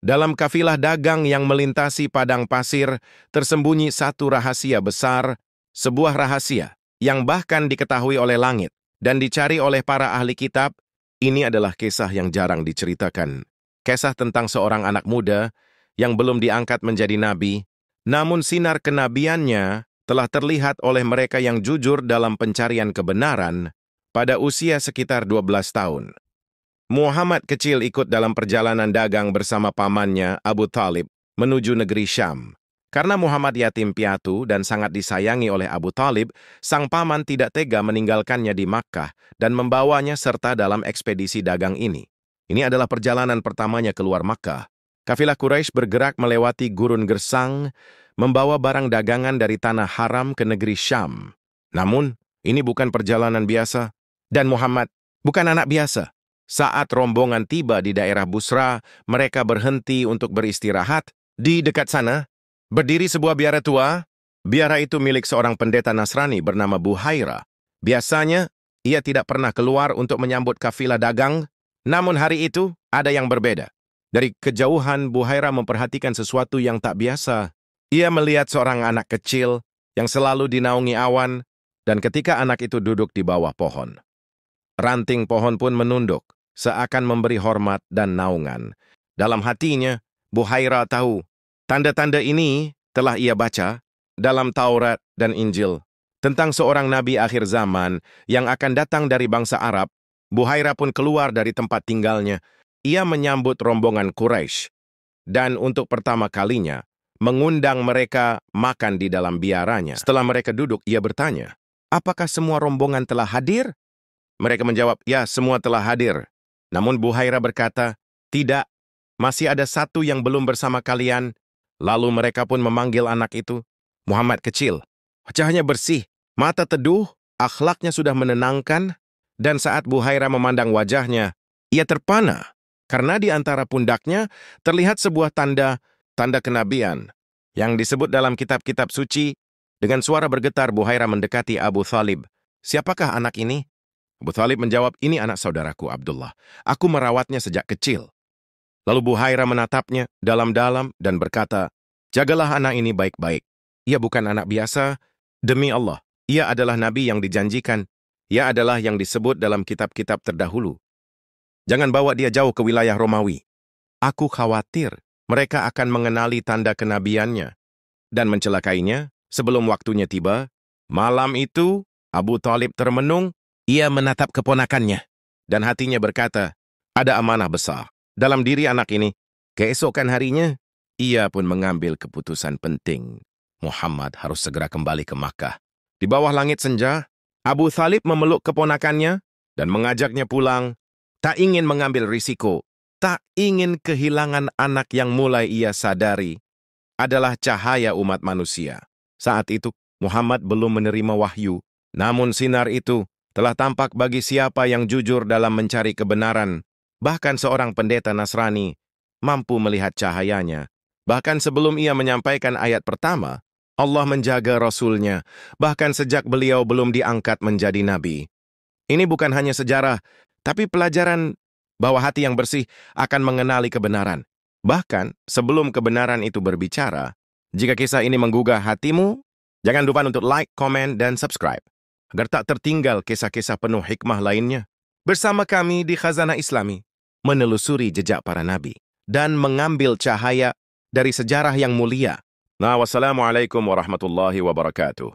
Dalam kafilah dagang yang melintasi padang pasir, tersembunyi satu rahasia besar, sebuah rahasia yang bahkan diketahui oleh langit dan dicari oleh para ahli kitab. Ini adalah kisah yang jarang diceritakan. Kisah tentang seorang anak muda yang belum diangkat menjadi nabi, namun sinar kenabiannya telah terlihat oleh mereka yang jujur dalam pencarian kebenaran pada usia sekitar 12 tahun. Muhammad kecil ikut dalam perjalanan dagang bersama pamannya Abu Talib menuju negeri Syam. Karena Muhammad yatim piatu dan sangat disayangi oleh Abu Talib, sang paman tidak tega meninggalkannya di Makkah dan membawanya serta dalam ekspedisi dagang ini. Ini adalah perjalanan pertamanya keluar Makkah. Kafilah Quraisy bergerak melewati gurun gersang, membawa barang dagangan dari tanah haram ke negeri Syam. Namun, ini bukan perjalanan biasa, dan Muhammad bukan anak biasa. Saat rombongan tiba di daerah Busra, mereka berhenti untuk beristirahat. Di dekat sana, berdiri sebuah biara tua. Biara itu milik seorang pendeta Nasrani bernama Buhaira. Biasanya, ia tidak pernah keluar untuk menyambut kafilah dagang, namun hari itu ada yang berbeda. Dari kejauhan, Buhaira memperhatikan sesuatu yang tak biasa. Ia melihat seorang anak kecil yang selalu dinaungi awan, dan ketika anak itu duduk di bawah pohon, ranting pohon pun menunduk, seakan memberi hormat dan naungan. Dalam hatinya, Buhaira tahu, tanda-tanda ini telah ia baca dalam Taurat dan Injil tentang seorang nabi akhir zaman yang akan datang dari bangsa Arab. Buhaira pun keluar dari tempat tinggalnya. Ia menyambut rombongan Quraisy dan untuk pertama kalinya mengundang mereka makan di dalam biaranya. Setelah mereka duduk, ia bertanya, "Apakah semua rombongan telah hadir?" Mereka menjawab, "Ya, semua telah hadir." Namun Buhaira berkata, "Tidak, masih ada satu yang belum bersama kalian." Lalu mereka pun memanggil anak itu, Muhammad kecil. Wajahnya bersih, mata teduh, akhlaknya sudah menenangkan, dan saat Buhaira memandang wajahnya, ia terpana, karena di antara pundaknya terlihat sebuah tanda kenabian yang disebut dalam kitab-kitab suci. Dengan suara bergetar, Buhaira mendekati Abu Talib. "Siapakah anak ini?" Abu Talib menjawab, "Ini anak saudaraku Abdullah. Aku merawatnya sejak kecil." Lalu Buhaira menatapnya dalam-dalam dan berkata, "Jagalah anak ini baik-baik. Ia bukan anak biasa. Demi Allah, ia adalah nabi yang dijanjikan. Ia adalah yang disebut dalam kitab-kitab terdahulu. Jangan bawa dia jauh ke wilayah Romawi. Aku khawatir mereka akan mengenali tanda kenabiannya dan mencelakainya sebelum waktunya tiba." Malam itu, Abu Talib termenung. Ia menatap keponakannya, dan hatinya berkata, ada amanah besar dalam diri anak ini. Keesokan harinya, ia pun mengambil keputusan penting. Muhammad harus segera kembali ke Makkah. Di bawah langit senja, Abu Talib memeluk keponakannya dan mengajaknya pulang. Tak ingin mengambil risiko, tak ingin kehilangan anak yang mulai ia sadari adalah cahaya umat manusia. Saat itu, Muhammad belum menerima wahyu, namun sinar itu telah tampak bagi siapa yang jujur dalam mencari kebenaran. Bahkan seorang pendeta Nasrani mampu melihat cahayanya. Bahkan sebelum ia menyampaikan ayat pertama, Allah menjaga Rasul-Nya, bahkan sejak beliau belum diangkat menjadi nabi. Ini bukan hanya sejarah, tapi pelajaran bahwa hati yang bersih akan mengenali kebenaran. Bahkan sebelum kebenaran itu berbicara, jika kisah ini menggugah hatimu, jangan lupa untuk like, komen, dan subscribe, agar tak tertinggal kisah-kisah penuh hikmah lainnya. Bersama kami di Khazanah Islami, menelusuri jejak para nabi, dan mengambil cahaya dari sejarah yang mulia. Wassalamualaikum warahmatullahi wabarakatuh.